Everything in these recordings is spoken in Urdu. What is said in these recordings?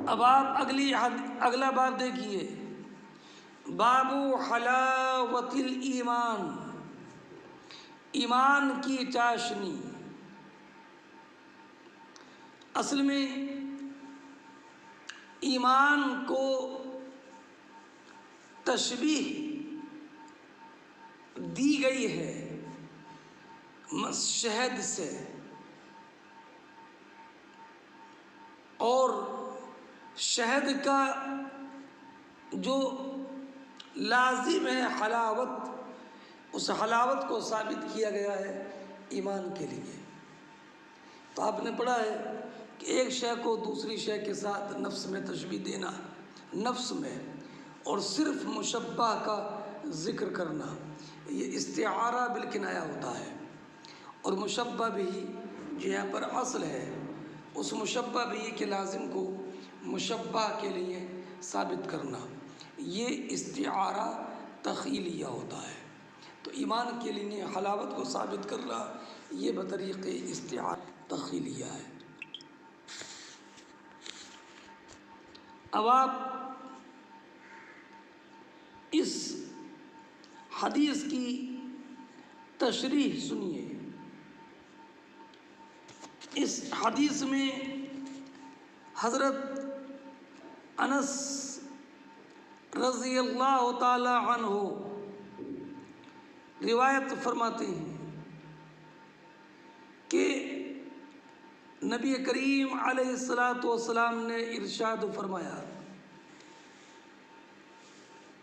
اب آپ اگلا باب دیکھیے، باب حلاوت الایمان، ایمان کی چاشنی۔ اصل میں ایمان کو تشبیہ دی گئی ہے شہد سے، اور شہد کا جو لازم ہے حلاوت، اس حلاوت کو ثابت کیا گیا ہے ایمان کے لیے۔ تو آپ نے پڑھا ہے کہ ایک شے کو دوسری شے کے ساتھ نفس میں تشبیہ دینا، نفس میں، اور صرف مشبہ کا ذکر کرنا، یہ استعارہ بالکنایہ ہوتا ہے۔ اور مشبہ بھی جو یہاں پر اصل ہے، اس مشبہ بھی کے لازم کو مشبہ کے لیے ثابت کرنا، یہ استعارہ تخیلیہ ہوتا ہے۔ تو ایمان کے لیے حلاوت کو ثابت کرنا یہ بطریق استعارہ تخیلیہ ہے۔ اب آپ اس حدیث کی تشریح سنیے۔ اس حدیث میں حضرت انس رضی اللہ تعالی عنہ روایت فرماتے ہیں کہ نبی کریم علیہ السلام نے ارشاد فرمایا،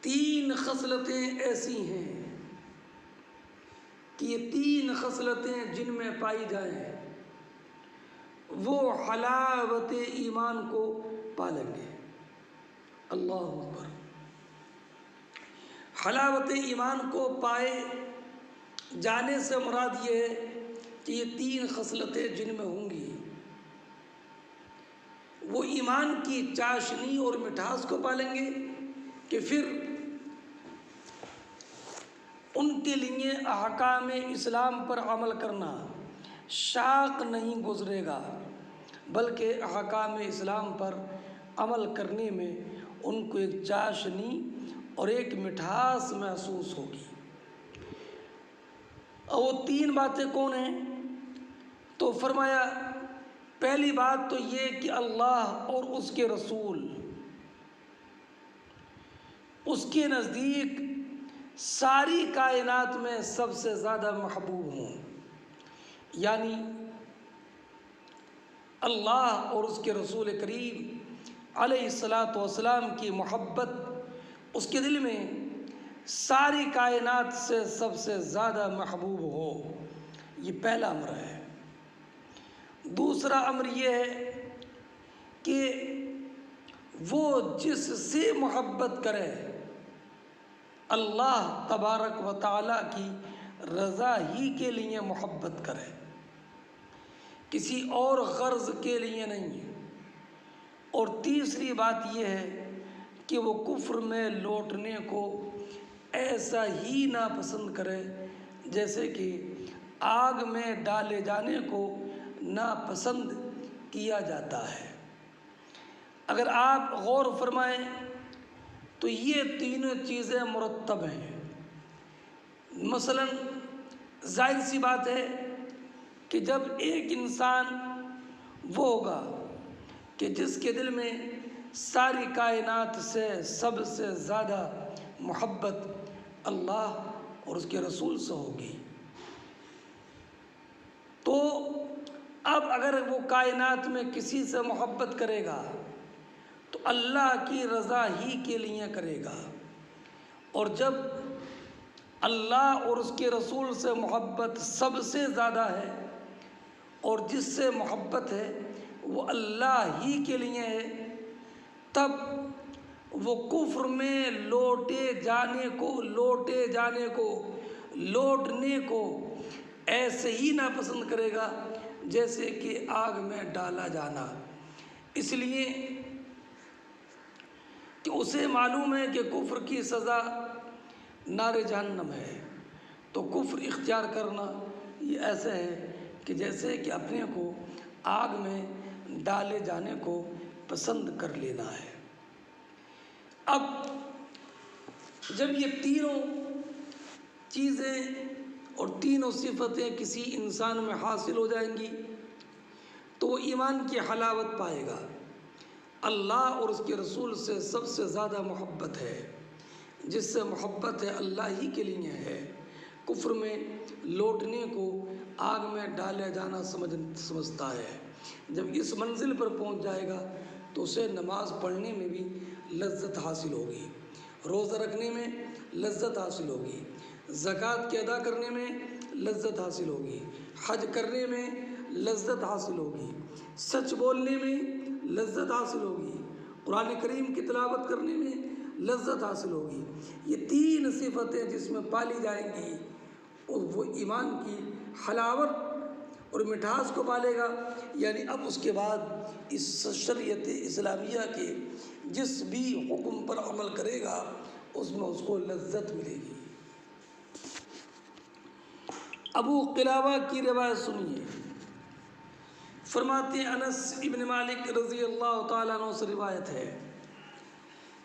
تین خصلتیں ایسی ہیں کہ یہ تین خصلتیں جن میں پائی جائیں وہ حلاوت ایمان کو پالیں گے۔ اللہ اکبر۔ حلاوت ایمان کو پائے جانے سے مراد یہ ہے کہ یہ تین خصلتیں جن میں ہوں گی وہ ایمان کی چاشنی اور مٹھاس کو پالیں گے، کہ پھر ان کے لیے احکام اسلام پر عمل کرنا شاق نہیں گزرے گا، بلکہ احکام اسلام پر عمل کرنے میں ان کو ایک چاشنی اور ایک مٹھاس محسوس ہوگی۔ اور وہ تین باتیں کون ہیں؟ تو فرمایا پہلی بات تو یہ کہ اللہ اور اس کے رسول اس کے نزدیک ساری کائنات میں سب سے زیادہ محبوب ہوں، یعنی اللہ اور اس کے رسول کریم علیہ الصلاۃ کی محبت اس کے دل میں ساری کائنات سے سب سے زیادہ محبوب ہو، یہ پہلا امر ہے۔ دوسرا امر یہ ہے کہ وہ جس سے محبت کرے اللہ تبارک و تعالیٰ کی رضا ہی کے لیے محبت کرے، کسی اور غرض کے لیے نہیں۔ اور تیسری بات یہ ہے کہ وہ کفر میں لوٹنے کو ایسا ہی ناپسند کرے جیسے کہ آگ میں ڈالے جانے کو ناپسند کیا جاتا ہے۔ اگر آپ غور فرمائیں تو یہ تینوں چیزیں مرتب ہیں۔ مثلا ظاہر سی بات ہے کہ جب ایک انسان وہ ہوگا کہ جس کے دل میں ساری کائنات سے سب سے زیادہ محبت اللہ اور اس کے رسول سے ہوگی، تو اب اگر وہ کائنات میں کسی سے محبت کرے گا تو اللہ کی رضا ہی کے لیے کرے گا، اور جب اللہ اور اس کے رسول سے محبت سب سے زیادہ ہے اور جس سے محبت ہے وہ اللہ ہی کے لیے ہے، تب وہ کفر میں لوٹنے کو ایسے ہی ناپسند کرے گا جیسے کہ آگ میں ڈالا جانا، اس لیے کہ اسے معلوم ہے کہ کفر کی سزا نار جہنم ہے۔ تو کفر اختیار کرنا یہ ایسا ہے کہ جیسے کہ اپنے کو آگ میں ڈالے جانے کو پسند کر لینا ہے۔ اب جب یہ تینوں چیزیں اور تینوں صفتیں کسی انسان میں حاصل ہو جائیں گی تو وہ ایمان کی حلاوت پائے گا۔ اللہ اور اس کے رسول سے سب سے زیادہ محبت ہے، جس سے محبت ہے اللہ ہی کے لیے ہے۔ کفر میں لوٹنے کو آگ میں ڈالا جانا سمجھتا ہے۔ جب اس منزل پر پہنچ جائے گا تو اسے نماز پڑھنے میں بھی لذت حاصل ہوگی، روزہ رکھنے میں لذت حاصل ہوگی، زکوٰۃ کے ادا کرنے میں لذت حاصل ہوگی، حج کرنے میں لذت حاصل ہوگی، سچ بولنے میں لذت حاصل ہوگی، قرآن کریم کی تلاوت کرنے میں لذت حاصل ہوگی۔ یہ تین صفتیں جس میں پالی جائیں گی اور وہ ایمان کی حلاوت اور مٹھاس کو پالے گا۔ یعنی اب اس کے بعد اس شریعت اسلامیہ کے جس بھی حکم پر عمل کرے گا اس میں اس کو لذت ملے گی۔ ابو قلابہ کی روایت سنیے، فرماتے ہیں انس ابن مالک رضی اللہ تعالیٰ عنہ سے روایت ہے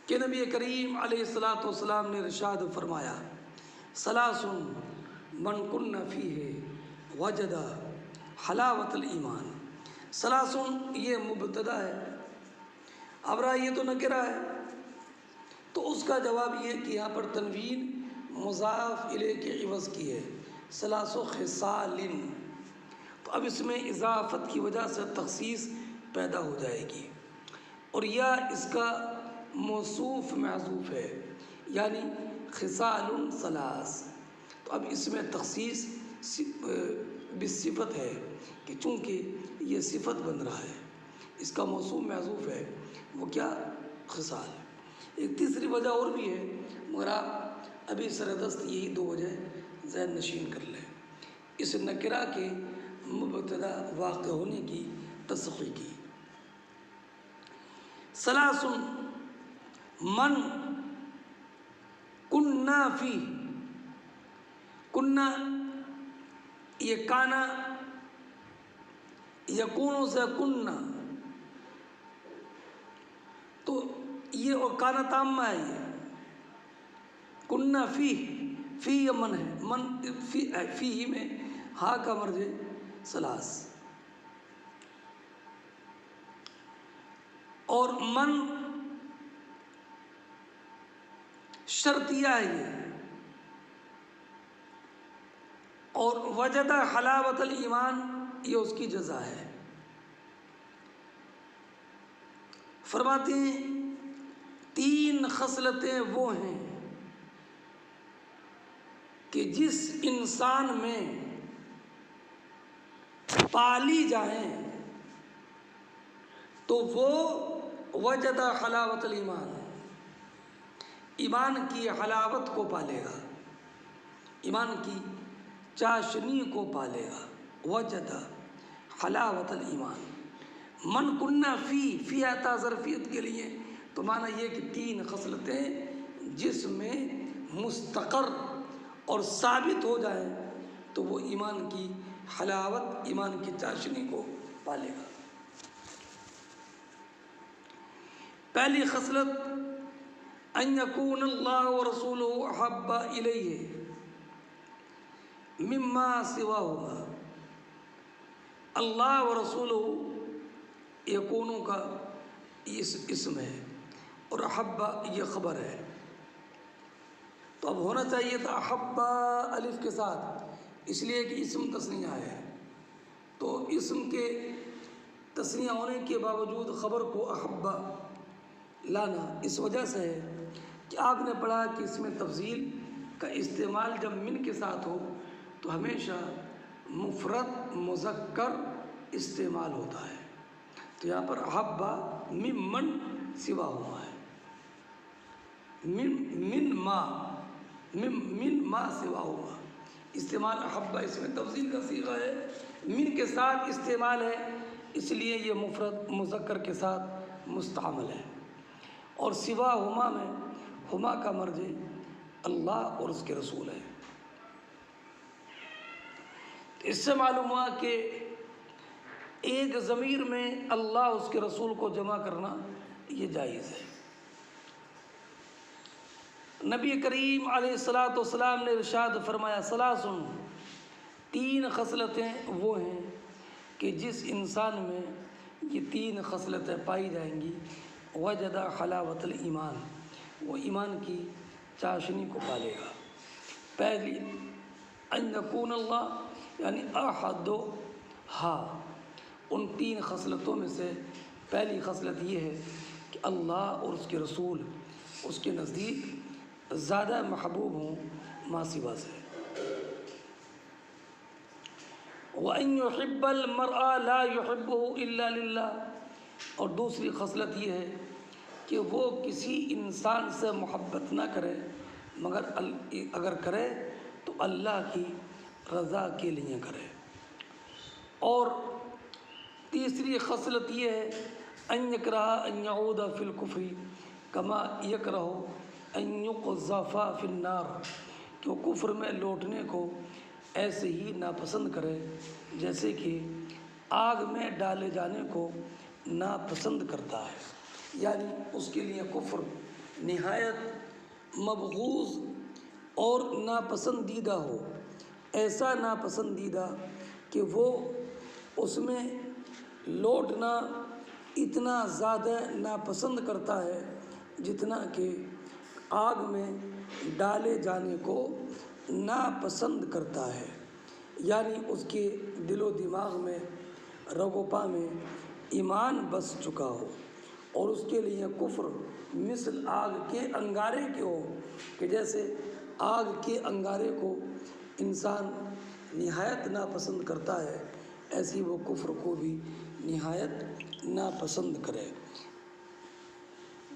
کہ نبی کریم علیہ الصلاۃ والسلام نے ارشاد فرمایا، ثلاث من کن فیہ وجد حلاوت الایمان۔ ثلاث یہ مبتدا ہے، اب رہا یہ تو نکرہ ہے، تو اس کا جواب یہ کہ یہاں پر تنوین مضاف الیہ کے عوض کی ہے، ثلاث خصال۔ تو اب اس میں اضافت کی وجہ سے تخصیص پیدا ہو جائے گی، اور یا اس کا موصوف محذوف ہے، یعنی خصال ثلاث۔ تو اب اس میں تخصیص بالصفت ہے کہ چونکہ یہ صفت بن رہا ہے، اس کا موصوف محذوف ہے، وہ کیا خصال ہے۔ ایک تیسری وجہ اور بھی ہے، مگر آپ ابھی سردست یہی دو وجہ ذہن نشین کر لیں۔ اس نکرہ کے مبتدا واقع ہونے کی تصحیح کی۔ ثلاث من کننا فی، کننا یہ کانا یکون سے کننا، تو یہ اور کانا تامہ ہے، یہ کننا فی، فی یہ من ہے، من فی میں ہا کا مرج ثلاث، اور من شرطیہ ہے یہ، اور وجد حلاوت الایمان یہ اس کی جزا ہے۔ فرماتے ہیں تین خصلتیں وہ ہیں کہ جس انسان میں پالی جائیں تو وہ وجد حلاوت الایمان، ایمان کی حلاوت کو پالے گا، ایمان کی چاشنی کو پالے گا۔ وجد حلاوت الایمان، من کننا فی آتا ظرفیت کے لیے، تو معنی یہ کہ تین خصلتیں جس میں مستقر اور ثابت ہو جائیں تو وہ ایمان کی حلاوت، ایمان کی چاشنی کو پالے گا۔ پہلی خصلت ان یکون اللہ ورسولہ احب الیہ مما سواہما، اللہ و رسولہ یکونوں کا اسم ہے اور احبا یہ خبر ہے، تو اب ہونا چاہیے تھا احبا الف کے ساتھ، اس لیے کہ اسم تثنیہ ہے، تو اسم کے تثنیہ ہونے کے باوجود خبر کو احبا لانا اس وجہ سے ہے کہ آپ نے پڑھا کہ اس میں تفضیل کا استعمال جب من کے ساتھ ہو تو ہمیشہ مفرد مذکر استعمال ہوتا ہے، تو یہاں پر احبا ممن سوا ہوا ہے، من ما سوا ہوا استعمال، احبا اس میں تفضیل کا صیغہ ہے، من کے ساتھ استعمال ہے، اس لیے یہ مفرد مذکر کے ساتھ مستعمل ہے، اور سوا ہما میں ہما کا مرجع اللہ اور اس کے رسول ہے۔ اس سے معلوم ہوا کہ ایک ضمیر میں اللہ اس کے رسول کو جمع کرنا یہ جائز ہے۔ نبی کریم علیہ الصلاۃ والسلام نے ارشاد فرمایا ثلاثن، تین خصلتیں وہ ہیں کہ جس انسان میں یہ تین خصلتیں پائی جائیں گی وجد حلاوت الایمان، وہ ایمان کی چاشنی کو پالے گا۔ پہلی ان یکون اللہ یعنی احدھا، ان تین خصلتوں میں سے پہلی خصلت یہ ہے کہ اللہ اور اس کے رسول اس کے نزدیک زیادہ محبوب ہوں ما سوا سے۔ وَأَن يُحِبَّ الْمَرْءَ لَا يُحِبُّهُ إِلَّا لِلَّهِ، اور دوسری خصلت یہ ہے کہ وہ کسی انسان سے محبت نہ کرے مگر اگر کرے تو اللہ کی رضا کے لیے کرے۔ اور تیسری خصلت یہ ہے ان یکرہ ان یعود فی الکفر کما یکرہ ان یقذف فی النار، کہ وہ کفر میں لوٹنے کو ایسے ہی ناپسند کرے جیسے کہ آگ میں ڈالے جانے کو ناپسند کرتا ہے، یعنی اس کے لیے کفر نہایت مبغوض اور ناپسندیدہ ہو، ایسا ناپسندیدہ کہ وہ اس میں لوٹنا اتنا زیادہ ناپسند کرتا ہے جتنا کہ آگ میں ڈالے جانے کو ناپسند کرتا ہے، یعنی اس کے دل و دماغ میں رگ و پا میں ایمان بس چکا ہو اور اس کے لیے کفر مثل آگ کے انگارے کے ہو، کہ جیسے آگ کے انگارے کو انسان نہایت ناپسند کرتا ہے ایسی وہ کفر کو بھی نہایت ناپسند کرے۔